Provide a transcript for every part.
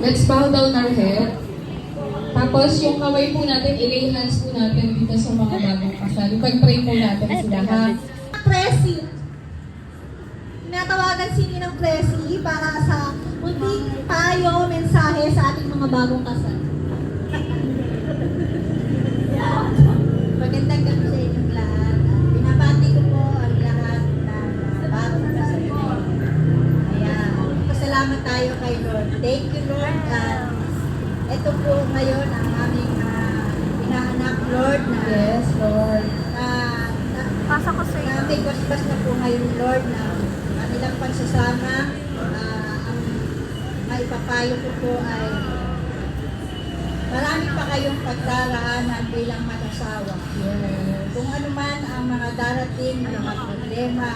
Let's bow down our head. Tapos yung kamay po natin, i-lay hands po natin dito sa mga bagong kasal. Pag-pray po natin sila, ha? Presi. Tinatawagan sini ng Presi para sa munting payo, mensahe sa ating mga bagong kasal. Magandang gabi sa inyong lahat. Binabati ko po ang lahat na bagong kasal. Ayan. Pasalamat tayo kay Lord. Thank you, Lord. Ito po ngayon ang aming inaanak, Lord. Yes, Lord. Pasa ko sa iyo. May basbas na po ngayon, Lord, na kanilang pagsasama. Ang maipapayo ko po ay marami pa kayong pagdaraanan bilang mag-asawa. Yes. Kung ano man ang mga darating na mga problema,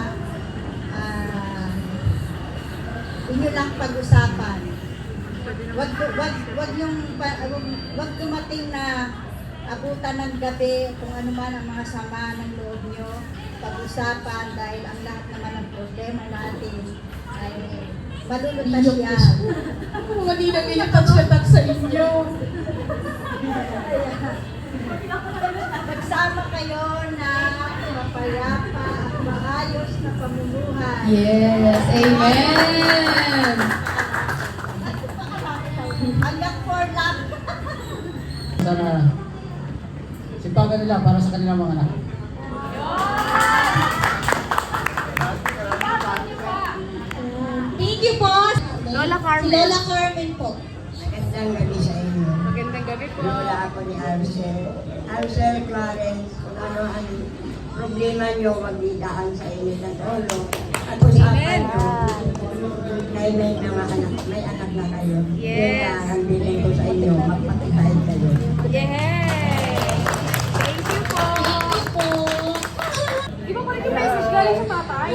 inyo lang pag-usapan. Wag dumating na abutan ng gabi kung ano man ang mga sama ng loob nyo. Pag-usapan dahil ang lahat naman ng problema natin ay malulutas yan. Mali na pinatouch sa inyo. Nagsama kayo na mapayapa at maayos na pamumuhay. Yes, amen. Hanggang for love. Sana sipagan nila para sa kanilang mga anak. Thank you po. Lola Carmen. Si Lola Carmen po. Magandang gabi sa inyo. Magandang gabi po. Lola ako ni Arcel. Arcel Clarence, kung ano ang problema nyo, magdidaan sa inyo ng ulo. At usapan nyo, kayo may anak na kayo. Yes. Kaya ang bilin ko sa inyo, magpakikain kayo. Yes! Thank you po! Iba pa rin yung message galing sa tatay.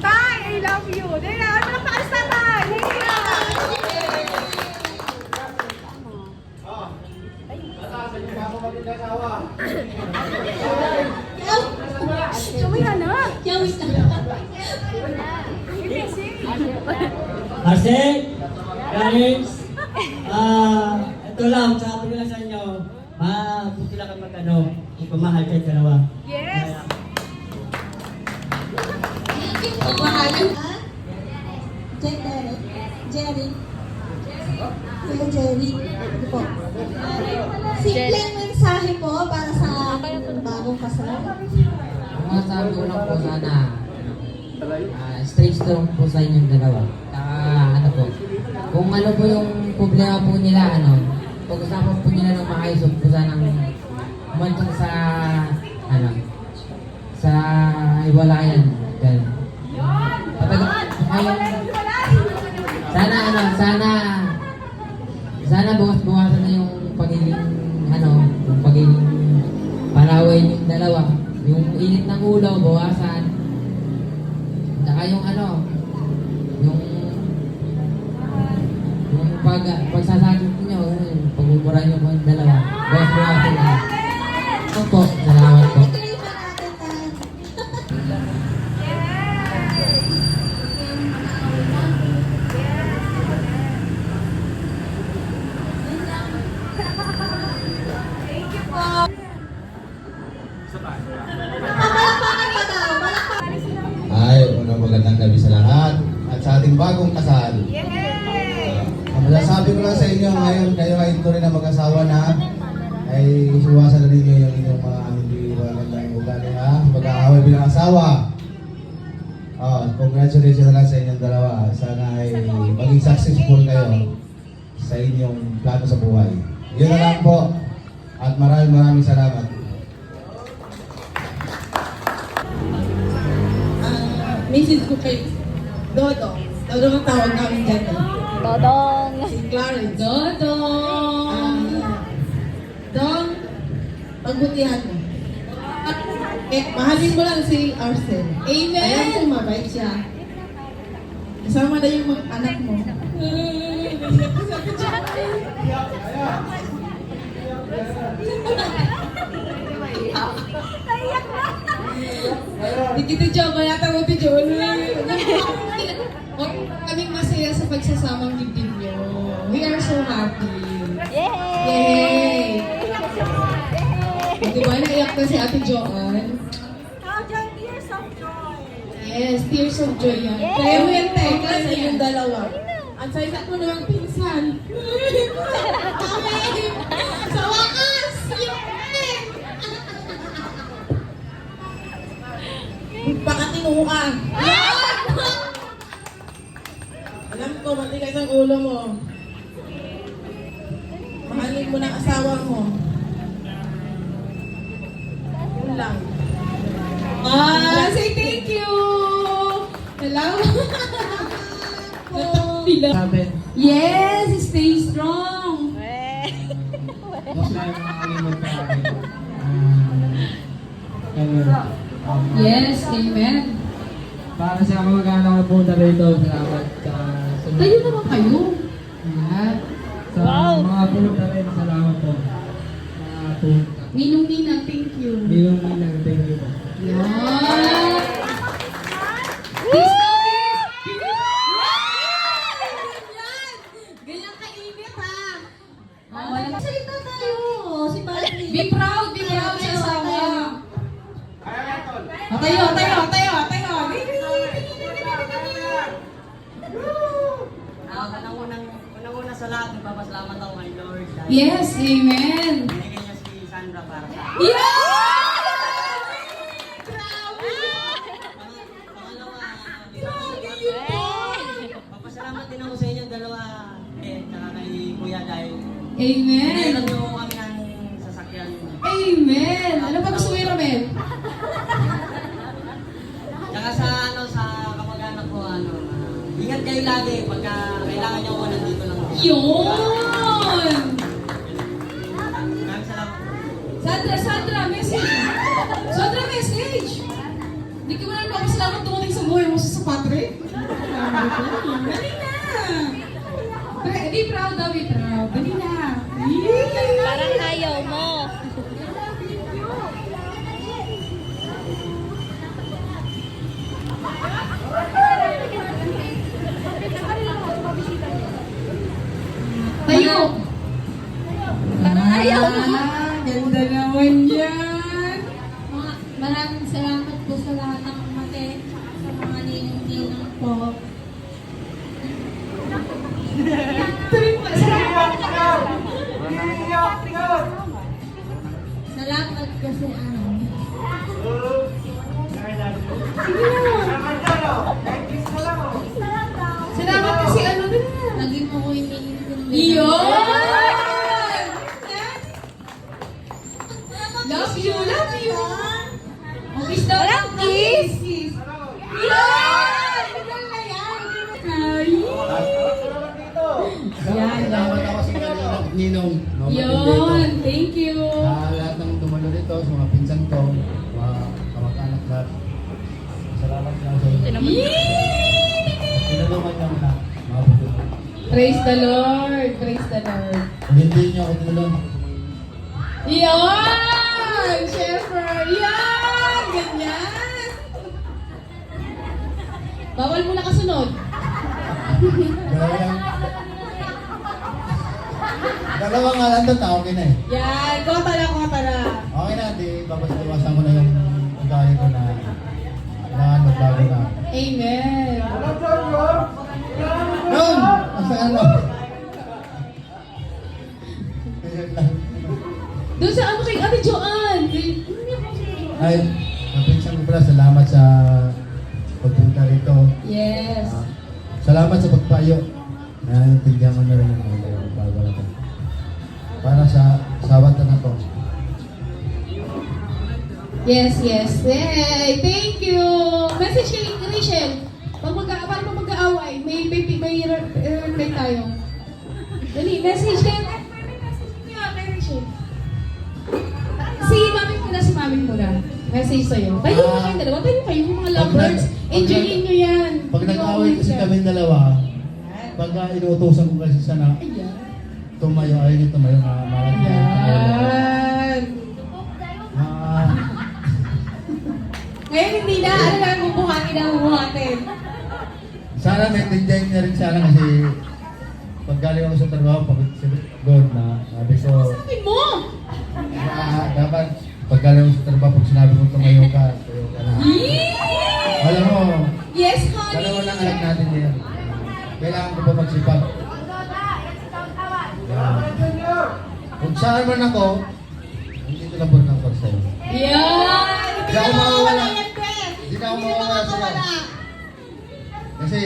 Tay, I love you! Dahil na, ano lang paalis tatay? Sumaya na! Yawis na. Arcel, guys, ito lang, sabi ko lang sa inyo, mabuti lang kang mag-ano, magpamahal kayo dalawa. Yes! Pagmahalan. Jerry. Jerry. Kuya Jerry. Ito po. Simpleng mensahe po para sa bagong kasal. Mga sabi ko lang po sana, straight strong po sa inyong dalawa. Ano po, kung ano po yung problema po nila, pag-usapan po nila ng maayos, huwag po sanang umantong sa, sa iwalayan. Ganun. Sana bukas-bukasan na yung pagiging, yung pagiging palaway yung dalawa. Yung init ng ulo, bawasan. Saka yung pagsasakit niyo, pagmumura niyo po yung dalawa. Bawas-bukasan na. Ito po, salamat po. Pray pa natin tayo. Palakpakan pa daw. Palakpakan. Ay, unang magandang gabi sa lahat at sa ating bagong kasal. Ang masasabi ko lang sa inyo ngayon, kayo ay ito rin na mag-asawa na ay iwasan na ninyo yung inyong mga hindi magandang ugali ha. Mag-aaway bilang asawa. Congratulations na lang sa inyong dalawa. Sana ay maging successful kayo sa inyong plano sa buhay. Yun na lang po. At maraming salamat. Message ko kay Dodong. Dodong ang tawag namin dyan. Dodong! Si Clarence. Dodong! Dong, pagbutihan mo. Mahalin mo lang si Arcel. Amen! Alam ko mabait siya. Kasama na yung mga anak mo. Dikit joke, kaya tayo ito joke. pinagsasamang dibdib niyo. We are so happy. Yay! Yay! Di ba, naiyak na si Ate Joanne? How dyan, tears of joy. Yes, tears of joy yan. Yay! Kaya mo yung teka sa inyong dalawa. At sa isa ko namang pinsan. Kami! Sa wakas! Yun! Magpakatino ka! Alam ko, matigas ang ulo mo. Mahalin mo ng asawa mo. Yun lang. Say thank you! Salamat! Sabi, Yes! Stay strong! mas lang yung nakakalimot pa akin. Yes, amen. Para sa kamag-anak na punta rito, salamat sa sunod. Tayo naman kayo. Yan. Sa mga punta rin, salamat po. Mga punta. Ninong-ninang, thank you. Ninong-ninang, thank you po. Yan. Peace na, peace! Ganyan kainit, ha? Salita tayo. Si Patrick. Be proud sa asawa. Tayo. Unang-una sa lahat, nagpapasalamat ako kay Lord dahil Yes, amen. binigay niya si Sandra para sa akin. Yeah! Pangalawa, Grabe yun po. papasalamat din ako sa inyong dalawa tsaka kay Kuya dahil Amen. pinailan niyo kami ng sasakyan. Amen. Ano pa gusto mo yung Ramel? Tsaka sa kamag-anak ko, ingat kayo lagi pagka kailangan niyo ako nandito lang ako. Yun! Maraming salamat. Sandra, message! Sandra, message! Hindi ko na nagpapasalamat dumating sa buhay mo sa Patrick. Dali na! Be proud daw, be proud. Dali na! Parang ayaw mo. Tayo! Parang ayaw mo. Ganda naman yan! Maraming salamat po sa lahat ng umaten, sa mga ninong-ninong po. Salamat kasi Salamat kasi ano din na. lagi mo ko iniintindi. Yun! Love you, love you! Kiss daw Walang ng kiss. kiss! Yan! Tagal na yan! Ay! Yan, Salamat ako sa mga ninong. mga Yun! Thank you! Sa lahat ng dumalo dito, sa mga pinsan ko, mga kamag-anak lahat. Salamat lang sa inyo. Tinulungan niyo na mga puto. Praise the Lord! Praise the Lord! Kung hindi niyo ako tinulong, Yan! Shepherd! Yan! Ganyan! Bawal mo na kasunod. dalawang nga lang doon, okay na eh. Yan! Kota na! Okay na, di babas-bawasan ko na yung ugali ko na magbago na. Amen! Noon! Asa ano? Doon sa ano kay Ate Joanne! Ay, mapinsan ko pala, salamat sa pagpunta rito. Yes! Salamat sa pagpayo. Naintindihan mo na rin yung mga bago na ito. Para sa sawat na to. Yes! Yay! Thank you! Message kay Rachel. Para mag-aaway, may reply tayo. Dali, message kay Rachel. Si mami muna. Message sa'yo. Tayo mo kayong dalawa. Tayo kayo mga lovebirds. Enjoyin nyo yan. Pag nag-away kasi kami dalawa, pagka inuutosan ko kasi siya na Ayan. tumayo, ayaw niyo tumayo na Ayan. Ngayon hindi na. Ano na bubuhatin na bubuhatin. Sana maintindihan niya rin sana kasi pag galing ako sa trabaho, pag God na, sabi ko, Sabi mo! dapat pag galing ako sa trabaho, pag sinabi ko tumayo ka na. Alam mo, Yes, honey! dalawa lang anak natin yan. Kailangan ko pa magsipag. Kung saan man ako, hindi ko labot ng pag sa'yo. Yan! Hindi ako mawawala. yan, Beth! Hindi na ako mawawala sa'yo. Kasi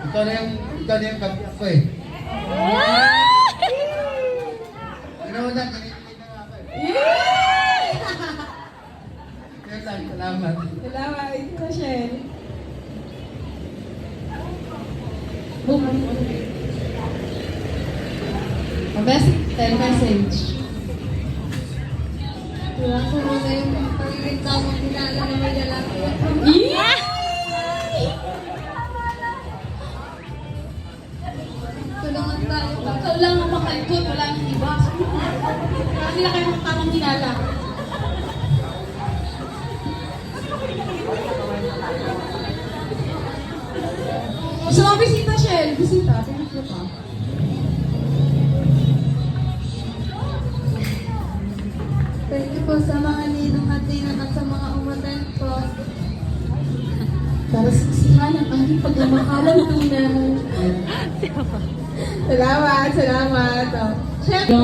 ikaw na yung kapit ko eh. Ano na, kinikilig na ako eh. Kaya lang, salamat. Salamat, Rachel. Boom. Message. Wala ko muna yung pagkakitawang kilala na may lalaki. Tulungan tayo. Ikaw lang ang makalkot, wala nang iba. Hindi na kayo tamang kilala. Gusto mo bisita, Shell? Bisita. Bisita pa. Thank you po sa mga ninong at ninang at sa mga umaten po. Para saksihan ang aking pagmamahalang tunay. Salamat. Oh. Siyempre,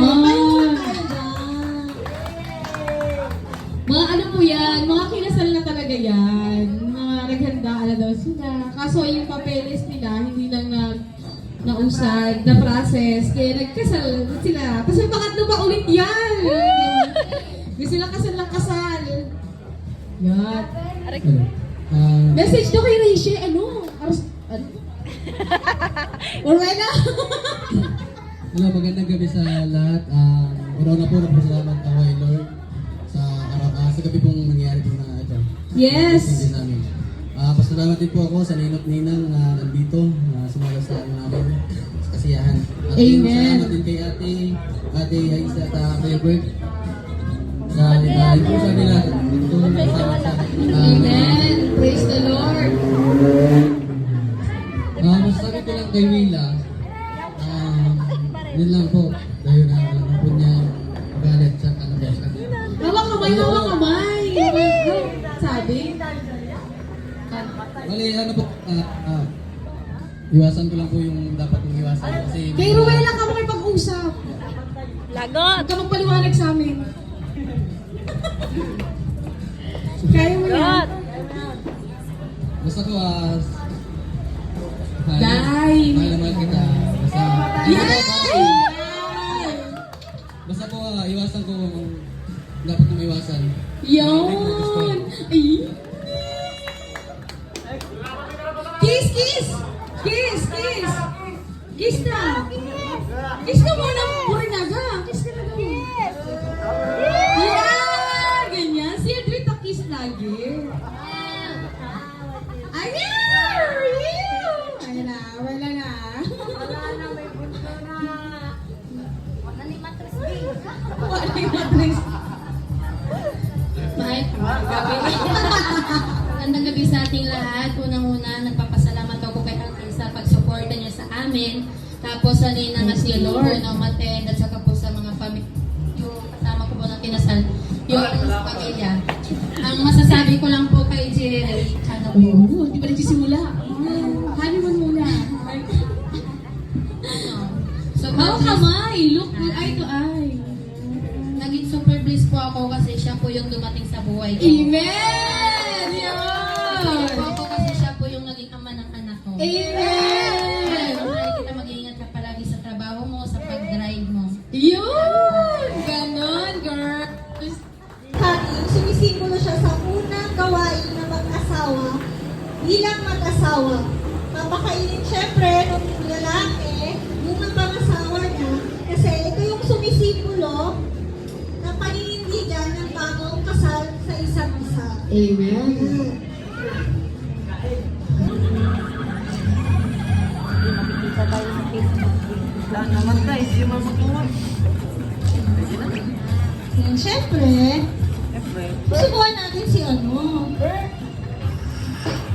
mga ano po yan, mga kinasal na talaga yan. Mga naghandaan na daw sila. Kaso yung papeles nila, hindi lang nausad, na-process. Kaya nagkasal sila. Tapos may pangatlo pa ulit yan. Gusto lang kasal. Yan. Message to kay Rishi, ano? Orwena? Hello, magandang gabi sa lahat. Una po nagpasalamat ako kay Lord sa sa gabi pong nangyari po na ito. Yes. Hindi namin. Pasalamat din po ako sa ninot ninang na nandito, na sumala sa namin sa kasiyahan. At Amen. salamat din kay Ate Haisa at Kuya Bert. Sa pusa nila. Tulong sa Amen. Praise the Lord. Masasabi ko lang kay Willa, yun lang po, dahil na po niya galit sa kanila. Hawak kamay. Sabi? Bali, ano po, iwasan ko lang po yung dapat kong iwasan. Kasi Kay Ruela ka makipag-usap. Lagot! Huwag ka magpaliwanag sa amin. Kaya mo yan. basta ko, Dai. mahal naman kita. Yay! Basta po, iwasan ko kung dapat kong iwasan. Yun! Ay! Kiss! Kiss na! Kiss ka muna, Bornaga! Kiss ka na daw. Yeah! Ganyan. Si Edwin kiss lagi. Ayaw! Wala na. Wala ni matris. Magandang gabi sa ating lahat. Unang-una, nagpapasalamat ako kay Ate sa pagsuporta niya sa amin. Tapos sa nina nga si Lord na umattend at saka po sa mga yung kasama ko po ng kinasal, yung pamilya. Ang masasabi ko lang po kay Jerry, ano po, Hindi pa nagsisimula. Honeymoon muna. so, Kamay! Look good eye to eye. naging super bliss po ako kasi siya po yung dumating sa buhay ko. Amen! Super po ako kasi siya po yung naging ama ng anak ko. Amen! Mahal kita, mag-iingat ka palagi sa trabaho mo, sa pag-drive mo. Yun! Ganon, girls. Honey, sumisimbolo siya sa unang gawain ng mag-asawa bilang mag-asawa. Papakainin syempre ng lalaki yung pangasawa niya kasi ito yung sumisimbolo ng paninindigan ng bagong kasal sa isa't isa. Amen. Syempre, susubukan natin si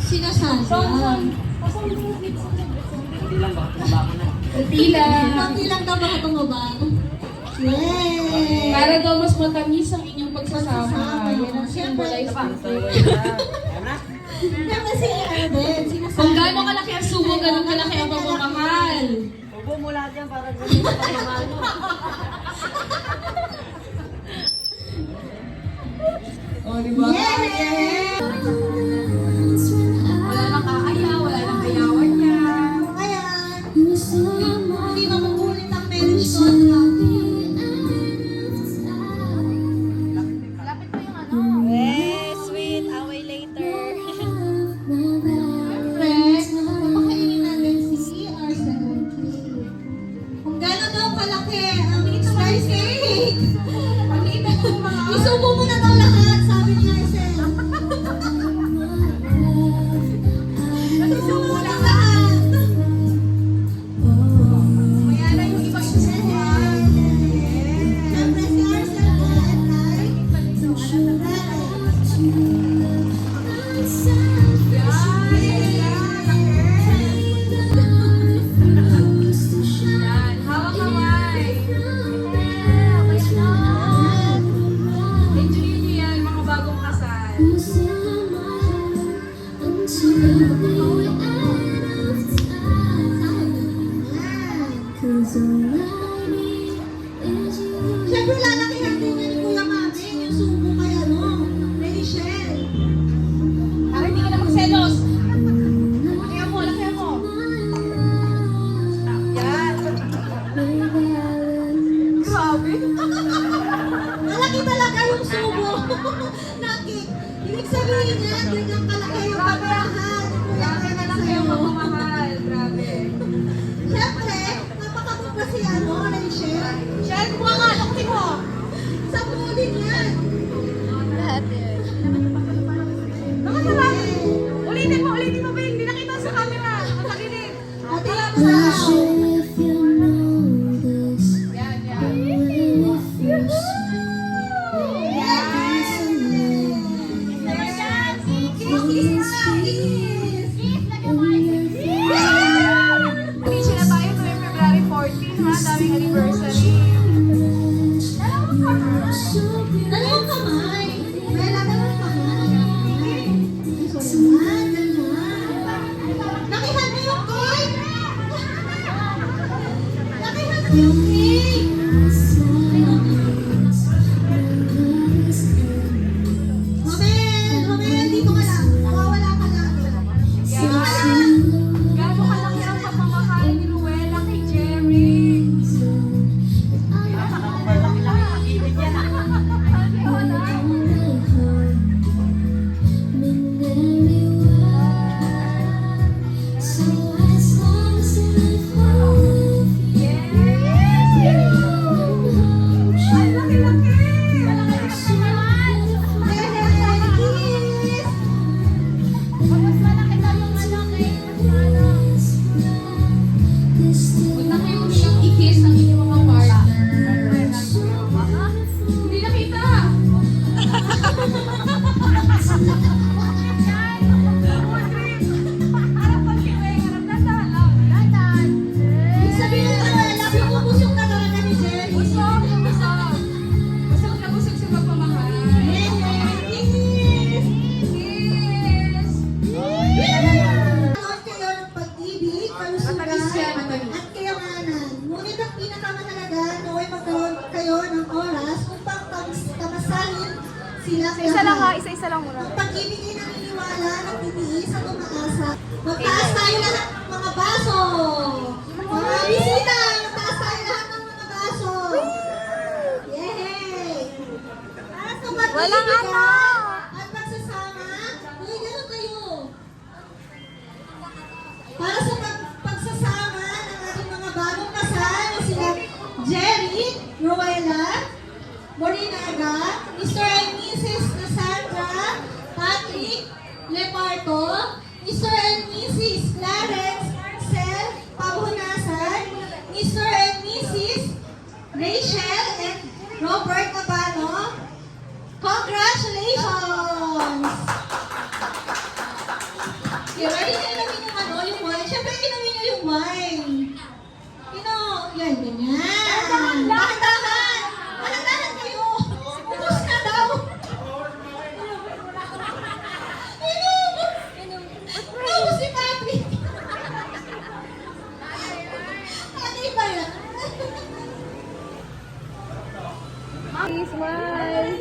si Sandra. Kunti lang. Konti lang daw baka tumabang. Yay! Para daw mas matamis ang inyong pagsasama. Yan ang symbolize dito. Hindi kasi ano din, sinasabi. Kung gaano kalaki ang sumo, gaano kalaki ang pagmamahal. Ubo mo lahat yan para ganyan sa pagmamahal mo. O, di ba? Yay! Wala nang kaayaw, wala nang ayawan niya. Kaya, hindi makukulit ang marriage contract. Sweet, away later. Friends, papakainin natin si Arcel. Kung gano'n daw kalaki ang slice cake. Isubo mo na daw lahat, sabi ni Arcel. Isubo mo na lahat. Kaya na yung ibang isubo. Siyempre si Arcel ay Yan, hawak kamay. Enjoy niyo yan, mga bagong kasal. Siyempre lalakihan din niya ni Kuya Mami, yung sumo kay ano, Rachel. Para hindi ka na magselos. Lakihan mo, lakihan mo. Yan. Grabe. Malaki talaga yung sumo. Naki, ibig sabihin niya, ganyan kalaki yung pagmamahal ni Kuya Laki na Mami laki ang sa'yo. pagmamahal. Grabe. Siyempre, napakabog pa si ano, Rachel. Shell, buka nga, lukti mo. Sa din yan. Lahat yun. Nakasarap. Ulitin mo, ba? Hindi nakita sa camera. Matagilid. Ate lang sa Yan, yan. Alicia na tayo tuwing February 14, ha? Daming anniversary. Dalawang kamay. Bella, dalawang kamay. Ganyan, ganyan. Lakihan mo yung cake. Lakihan mo yung cake. Romel, dito ka lang. Nawawala ka lang. Dito ka lang. Gaano kalaki ang pagmamahal ni Ruela kay Jerry. Huwag na kayo umiyak i-kiss ang inyong mga partner. Hindi nakita. Ibig sabihin ka na, lagi pumusok ka talaga ni Jerry. Busog na busog sa pagmamahal. Yes! Kiss! At kayo ng pag-ibig, kalusugan, Matamis siya, matamis. at kayamanan. Ngunit ang pinakamahalaga, naway magkaroon kayo ng oras upang pamasahin sila lahat. Isa-isa lang muna. Ang pag-ibig ay naniniwala, nagtitiis at umaasa. Magtaas tayo lahat ng mga baso! Mga bisita! Magtaas tayo lahat ng mga baso! Yay! Para sa pag-ibig Walang ano! at pagsasama, uy, gano'n kayo! Para sa pagsasama ng ating mga bagong kasal na sila Jerry, Ruela, Morinaga, Mr. and Mrs. Cassandra, Patrick, Leparto, Mr. and Mrs. Clarence, Marcel, Pabunasan, Mr. and Mrs. Rachel and Robert Abano. Congratulations! Okay, ready na inumin yung ano, yung wine? Siyempre, inumin nyo yung wine. Smile!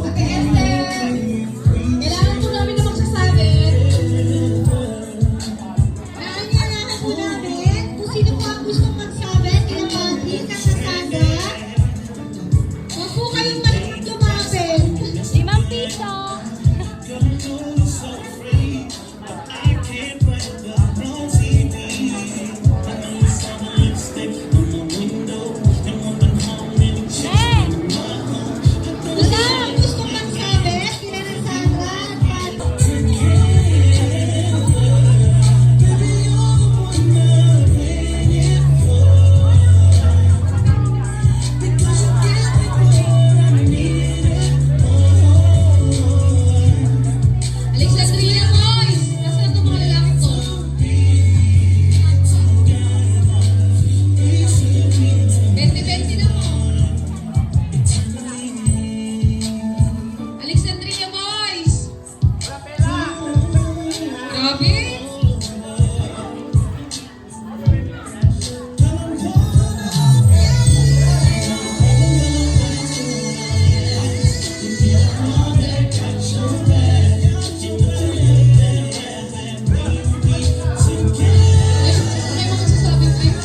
Ate Esther, kailangan po namin na magsasabi. Naanyarahan po namin kung sino po ang gustong magsabi, kinakati, kasasada. Huwag po kayong lumapit. 5 piso! Kung sino ang gustong magsabi, kinakasada at Alexandria Boys! Nasaan itong mga lalaki ko? Bente na mo. Alexandria Boys! Grabe! May mga sasabi kayo?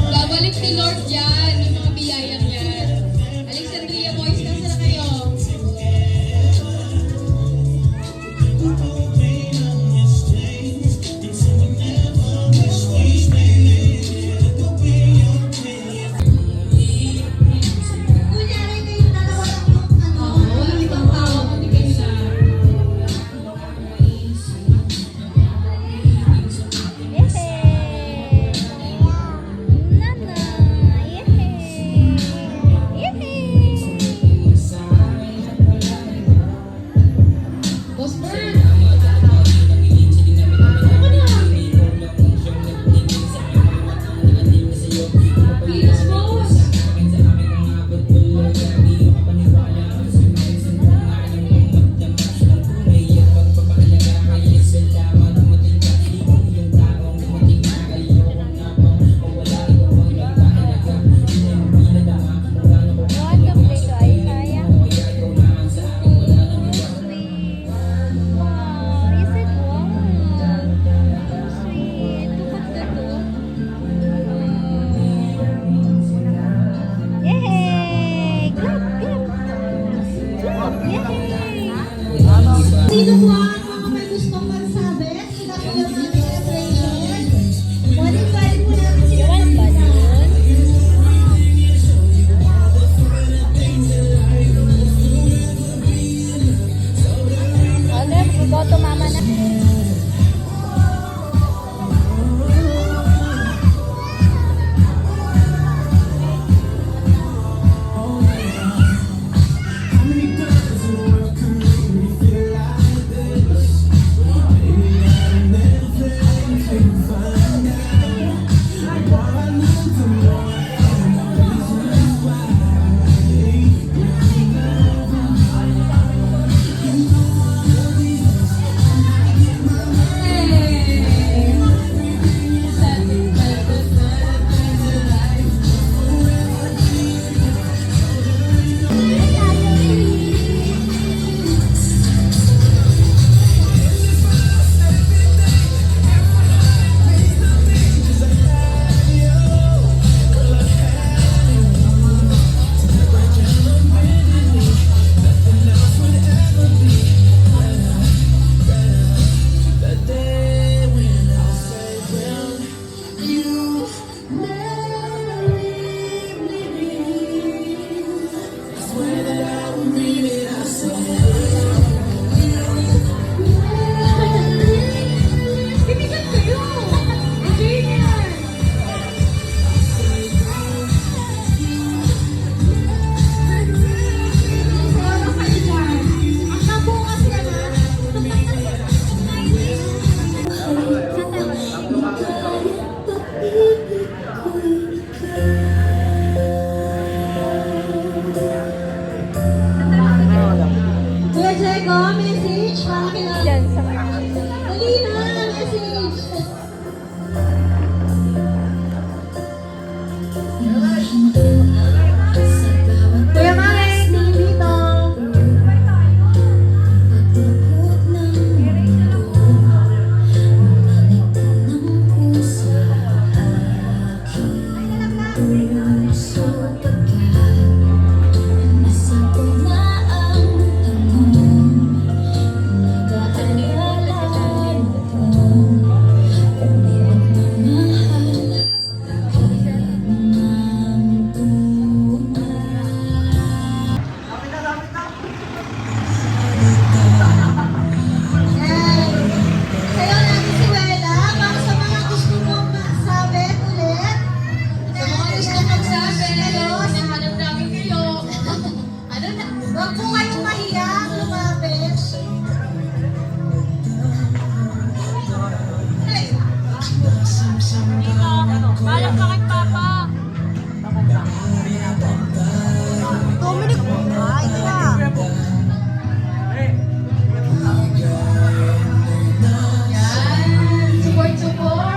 Babalik ni Lord yan, yung mga biyayang yan. Alexandria Boys, nasa na kayo? kunyari kayong dalawa lang yung Oo, walang ibang tao, kundi kayo lang. Nana! Yehe! puso pagkat nasa ko na ang tanong, nag-aalala mo kung di magmamahal kahit Sayo natin si Wela, para sa mga gusto mong magsabi ulit. Sa mga gusto magsabi, hinahanap namin kayo. Ano na? Huwag po kayong mahiya, lumapit. Dominic, ito na. Yan. Support, support.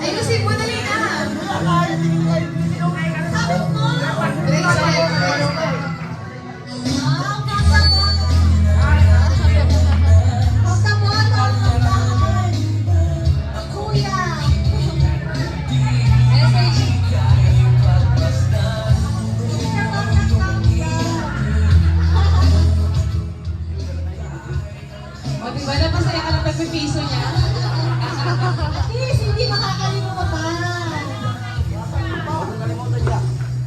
Ayusin mo, dali na. Grace, o, diba na masaya ka lang pagpipiso niya? At least, hindi makakalimutan.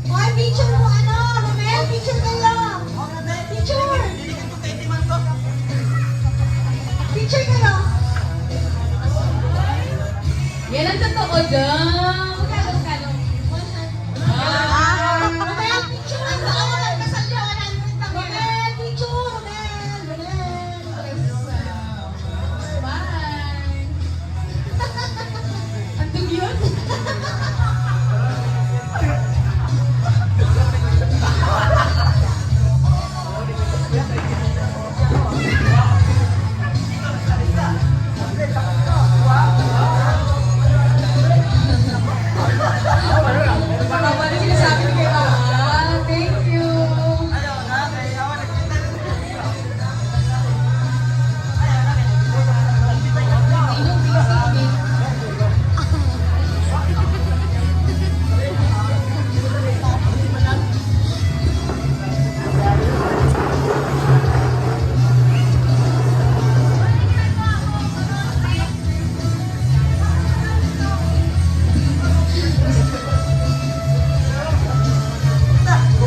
Hoy, picture mo ano? Romel, picture kayo. Picture. Picture kayo. Yan ang totoo daw. Magkano? Romel, picture mo. Romel, kasal niyo. Romel, picture. Romel. Bye. Ang yun? Babalik sinasabi ni kay Mama. Thank you. Sinong busy?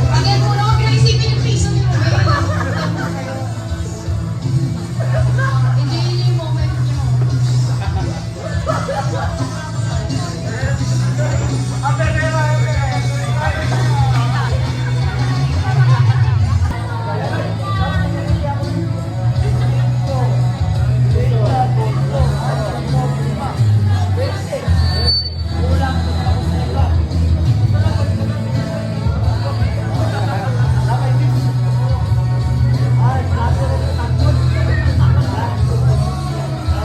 Bigyan mo na ako pinaisipin yung piso niyo. Enjoy niyo yung moment niyo.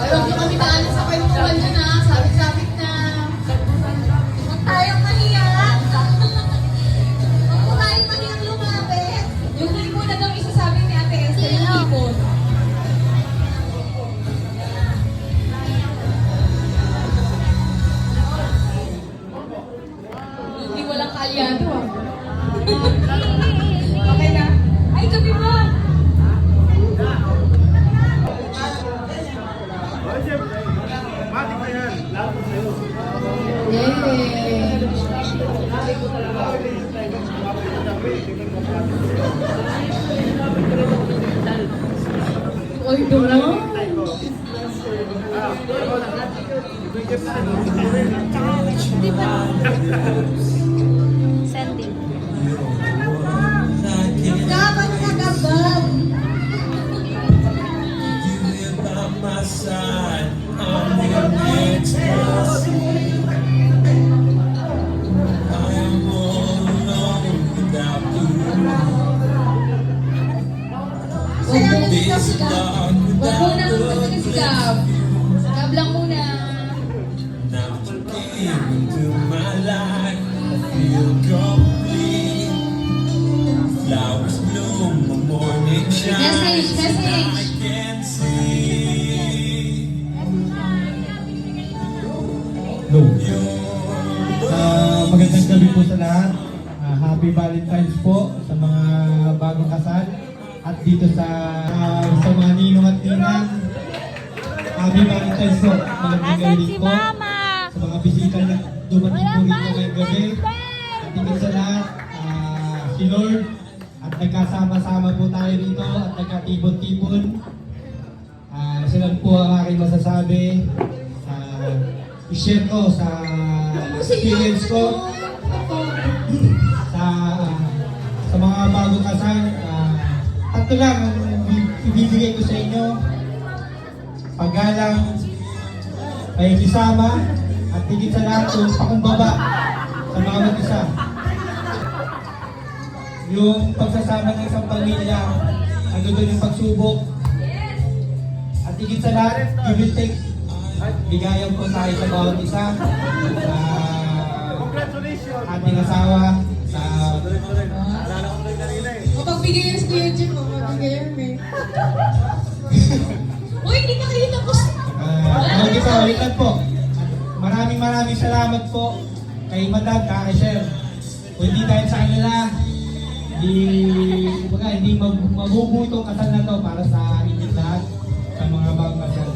Ay, huwag niyo kami daanan sa kwentuhan niyo na. Sabit-sabit na. Huwag tayong mahiya. Huwag po tayong mahiyang lumapit. Yung huli muna daw isasabi ni Ate Esther yung ipon. Hindi walang kaalyado ah. Okay na. Ay, gabi mo! Oy, doon. Gaban na gaban. My side, I'm your next person. into my life. I feel complete. Flowers bloom, the morning shines, and I can see. Magandang gabi po sa lahat. Happy Valentine's po sa mga bagong kasal at dito sa mga ninong at ninang. Happy Valentine's po. Magandang gabi po sa mga bisita na dumating po rito ngayong gabi. At dito sa lahat, si Lord at nagkasama-sama po tayo rito at nagkatipon-tipon. Sila po ang aking masasabi. I-share ko sa experience ko sa mga bagong kasal. Tatlo lang ang ibibigay ko sa inyo: paggalang, pakikisama, at higit sa lahat yung pakumbaba sa mga mag-isa. Yung pagsasama ng isang pamilya, ano doon yung pagsubok, at higit sa lahat, give and take. Bigayan po tayo sa bawat isa, sa ating asawa, sa... Mapagbigay yan si Kuya Jim, mapagbigay yan eh. Uy, hindi pa kayo tapos. Ulit lang po. Maraming salamat po kay Madam, kay Chef. Kung hindi dahil sa kanila, hindi mabubuo itong kasal na to para sa inyong lahat, sa mga bagong kasal.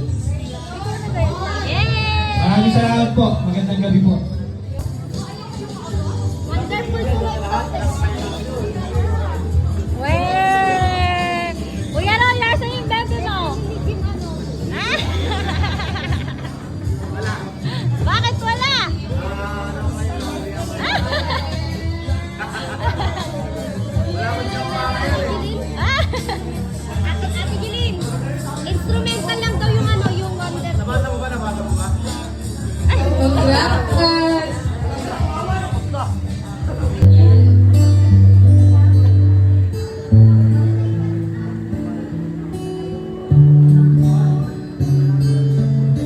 Maraming salamat po. Magandang gabi po. Kuya Roy, nasa yung bebe mo? Bakit wala? Ate Gilin, instrumental lang daw yung yung wonder. Nabasa mo ba? Congrats!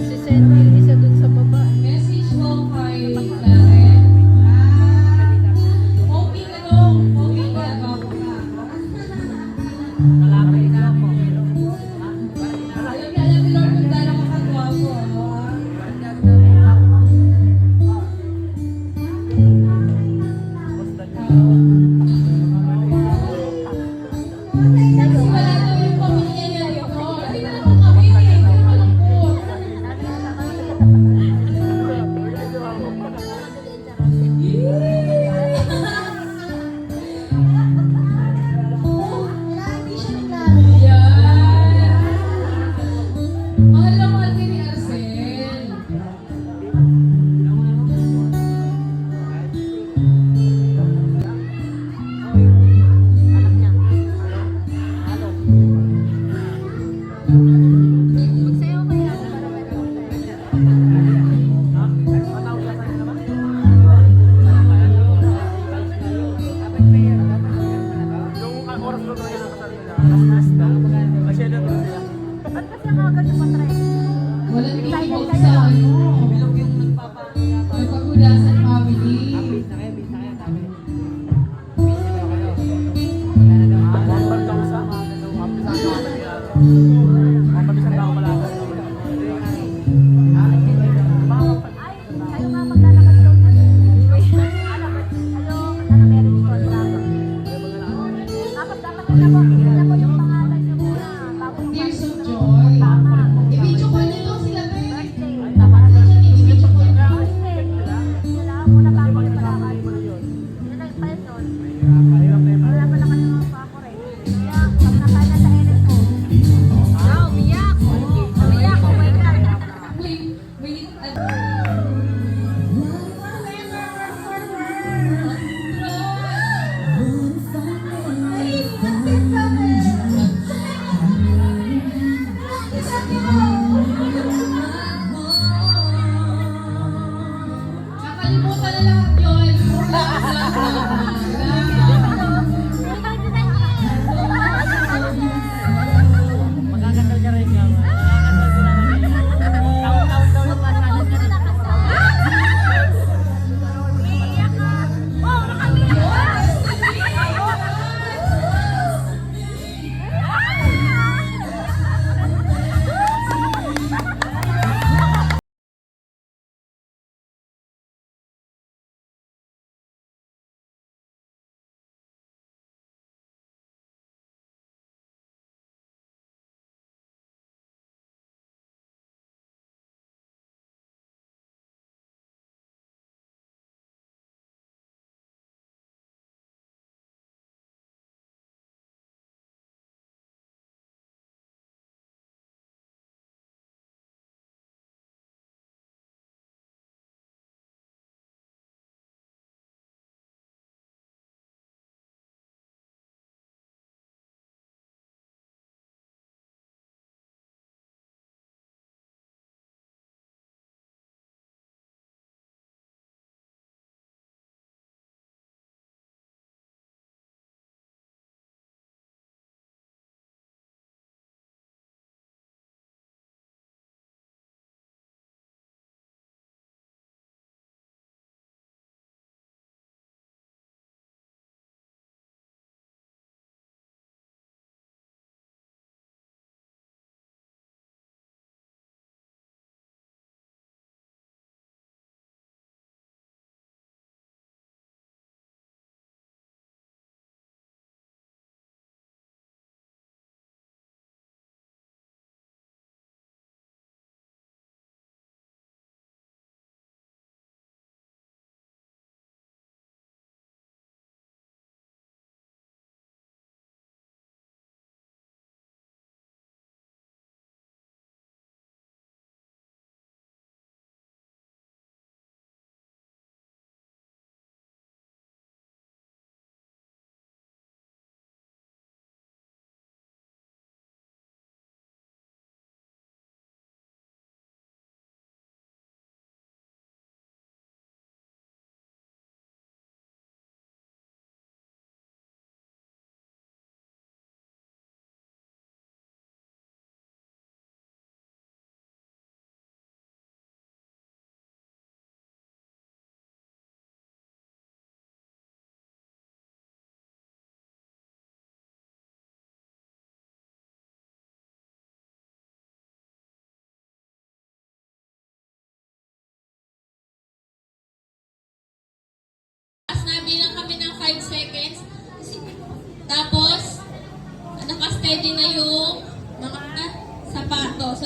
Sisend yung isa dun sa baba. Message mo kay Karen. Pogi ka dong. Pogi ka. Gwapo ka. Alam ni Lord kung gano'n ka kagwapo. Kasi wala daw yung pamilya niya dito. Hindi na naman kami. Hindi na malungkot. Mahal na mahal ka ni Arcel. Magsayaw kayo. Ba't kasi ang agad yung patry? Walang tibok sa ano. Nagpagudasan family. Ay, kayo nga maglalakad daw na. Meron yung kontrata. Dapat na po yung pangalan niyo muna. Bago yung Tears of joy. tama. I-video call nito sila tayo. Birthday. I-video call nito. Wala muna bago yung pangalan. Yun lang pa yun nun. Wala pala kayo mga pa-correct. Kaya, pag nakala sa NSO. Umiyak! Umiyak! Wait. Nakalimutan na lahat yun. Magkakasal ka rin ka. Taon-taon daw yung kasalan ka rin.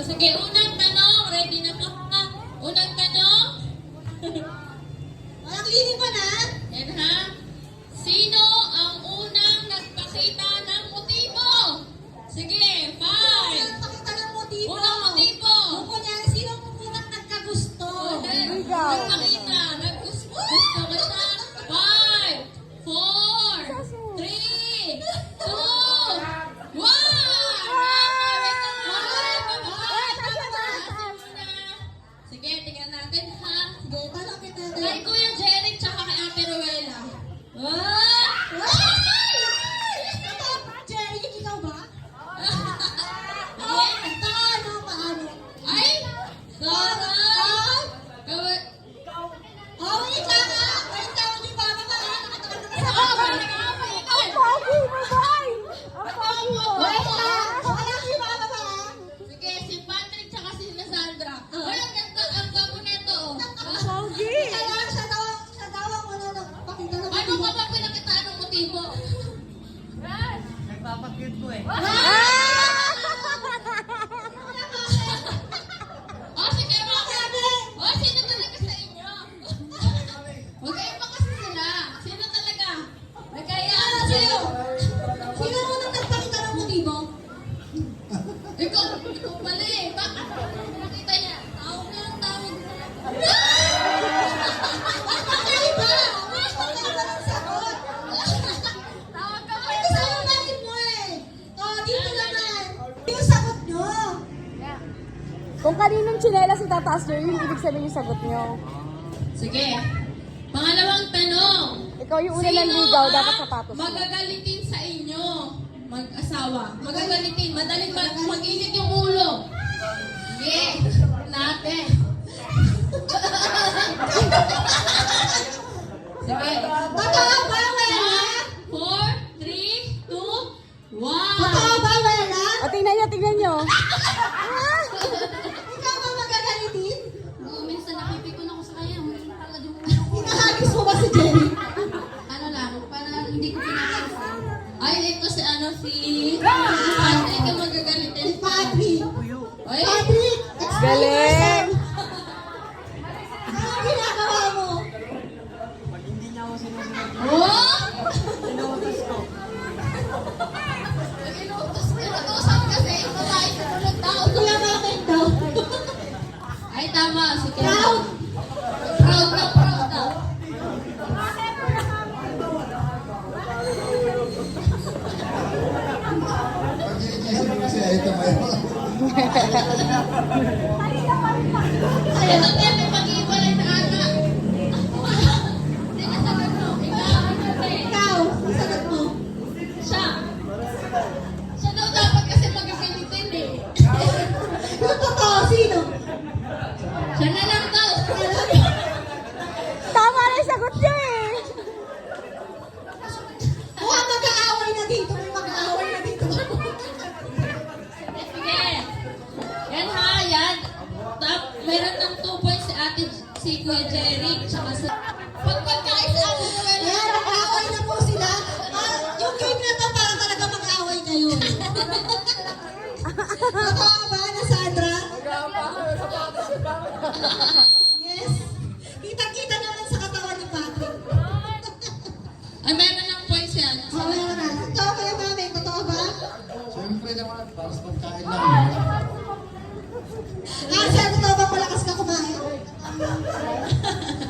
sige, unang tanong. Ready na po ha? Unang tanong. Walang linig pa na? Yan ha. Sino ang unang nagpakita ng motibo? Sige, 5. Pakita ng motibo. Unang motibo. Kung kunyari, sino ang unang nagkagusto? Nagpakita. Gusto ko na. 5, 4, 3, 2, 1. Sige, tingnan natin ha. Sige, tanongin natin. Kay Kuya Jeric tsaka kay Ate Ruela. Jerry, ikaw ba? Yes. Paano? Ay! Sarap! Gawin. Oh, wait lang ah! Wait lang, hindi ba nakatakan na sa Ang Pogi mo, boy! Ang pogi mo! Wait lang! Wala si Mama ba? Sige, si Patrick tsaka si Sandra. Ay, ang ganda. Ang gabo neto. Pogi! Kaya sa daw ang ano nagpakita ng Ano ka ba pinakitaan ng motibo? Nagpapakit ko eh. Oh, sige mga. Oh, sino talaga sa inyo? Huwag kayo pa kasi sila. Sino talaga? Nagkayaan sa'yo. Sino mo nang nagpakita ng motibo? Ikaw pala eh. Bakit? Nakita niya. Tawag na lang tawag. Ay ba? Wala ba ng sagot? Tawag ka pa. Ay, kasi ang bakit mo eh. Oh, dito naman. Yung sagot nyo. Kung kaninong tsinelas itataas nyo, yun ibig sabihin yung sagot nyo. Sige. Pangalawang tanong. Ikaw yung una ng ligaw, dapat sapatos mo. Magagalitin sa inyo, mag-asawa? Magagalitin. Madaling mag-init yung ulo. Sige. Natin. Sige. Totoo ba, Wela? 4, 3, 2, 1. Totoo ba, Wela? O, tingnan nyo. Ikaw ba magagalitin? Oo, minsan napipikon ako sa kanya. Hindi talaga yung ulo ko. Hinahagis mo ba si Jerry? Ano lang, parang hindi ko pinapansin. Ay, ito si Patrick ang magagalitin. Si Patrick. Ay, Patrick! Galing! Ano ginagawa mo? oh! Inuutos kasi yung babae sa tulog daw. Kuya, bakit daw? Ay, tama. Si Ken. Proud. Proud daw. Pag-iisip ko siya, ito ba yun? Ay, ito tayo may pag-iibalay na anak. Hindi ka sagot mo. Ikaw, ang sagot mo. Siya. Siya daw dapat kasi magagalitin eh. Yung totoo, sino? Siya na lang daw. Tama na yung sagot nyo eh! Mukhang mag-aaway na dito. May mag-aaway na dito. Sige. Yan ha, yan. Meron ng 2 points si Kuya Jerry. Tsaka si... Pagpagkain sa akin na wala. Ayan, mag-aaway na po sila. Yung game na to, parang talaga mag-aaway kayo. Totoo ba na, Sandra? Yes. Kita-kita naman sa katawan ni Patrick. Ay, meron ng points yan. Oh, meron na. Totoo kayo, mami? Totoo ba? Siyempre naman, para sa pagkain lang. Sir, totoo ba malakas ka kumain?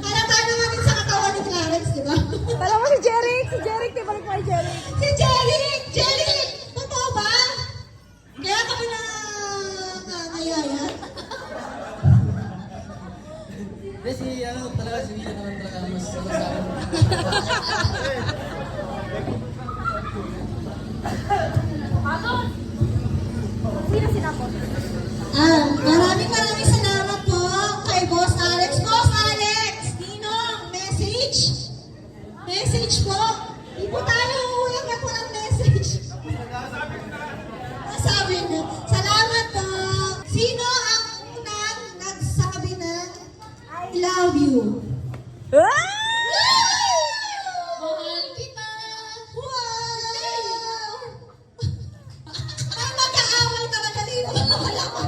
Halata naman din sa katawan ni Clarence, di ba? Tala mo si Jeric! Si Jeric, di balik mo kay Jeric. Si Jerry! Jerry! Totoo ba? Kaya kami na kayaya. Hindi, si Willa naman talaga mas sa akin. Sino sinapot? Maraming salamat po kay Boss Alex. Boss Alex! Ninong, message? Message po? Di po tayo uuyak na po ng message. Sabi niyo, salamat po. Sino ang unang nagsabi ng I love you? Mahal kita. Wow! Ang mag-aaway talaga dito. Wala ko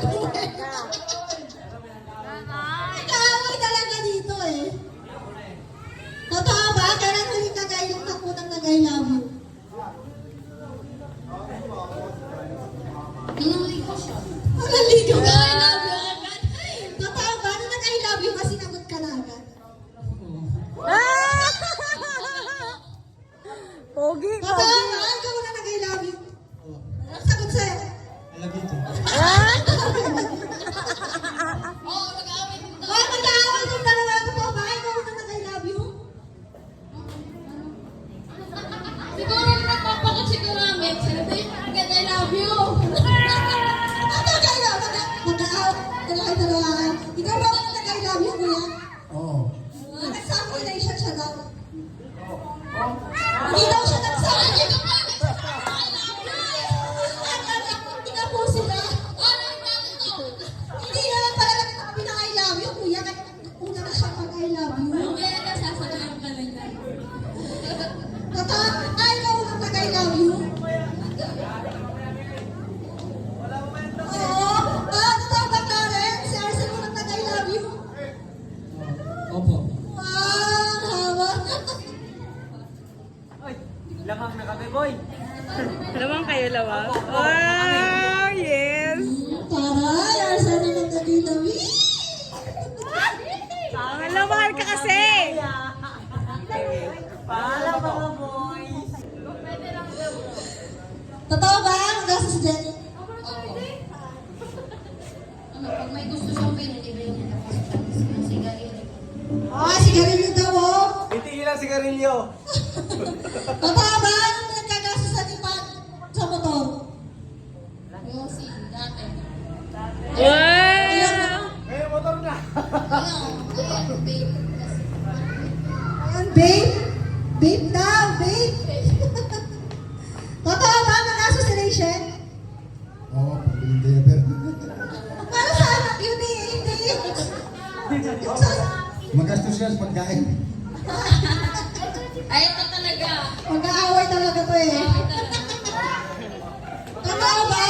nag-I love you? Nangligo siya. Ang naligaw ka, I love you agad. Totoo ba na nag-I love you kasi nagot ka na agad? Pogi, Totoo ba? Ikaw na nag-I love you? Ang sagot sa'yo. I love you too. Oo, mag-aaway din daw. Hoy, mag-aaway yung dalawa ko po ba? Ikaw na nag-I love you? Siguro nagpapakot si Kuramit. Celebrate mo agad, I love you. Ano kayo? Mag-aaway dalawa. Ikaw ba na nag-I love you, kuya? Oo. Nag-sacrifice siya daw. Hindi daw siya nag-sacrifice. Hindi na po sila. Hindi naman pala nagsabi ng I love you, kuya. Una na siya mag-I love you. Mamaya na, sasakyan ka na niya. Totoo? Ay, ikaw na nag-I love you? Oo. Totoo ba, Karen? Si Arcel mo nag-I love you? Opo. Wow, hawa. Lamang na kami, boy. Lamang kayo lawa. Wow, yes. Taray, Arcel na nag-I love you. Ang lamahal ka kasi. Paalam mga boys. Totoo ba? Magkasa si Jenny? Ano, pag may gusto siyang pinin, ibigay niya tapos yung sigarilyo. Sigarilyo daw, oh. Itigil ang sigarilyo. Totoo ba? Anong nagkakasusan ni Pat sa motor? Yung si dati. Wow. Ngayon, motor na. Ayun, babe. Ayan, babe. Babe daw, babe. Totoo ba? Magkaso si Rachel? Oo, pabiling diaper. Para sa anak yun eh, hindi. Yung sa... Magastos siya sa pagkain. Ay, ito talaga. Mag-aaway talaga to eh. Totoo ba?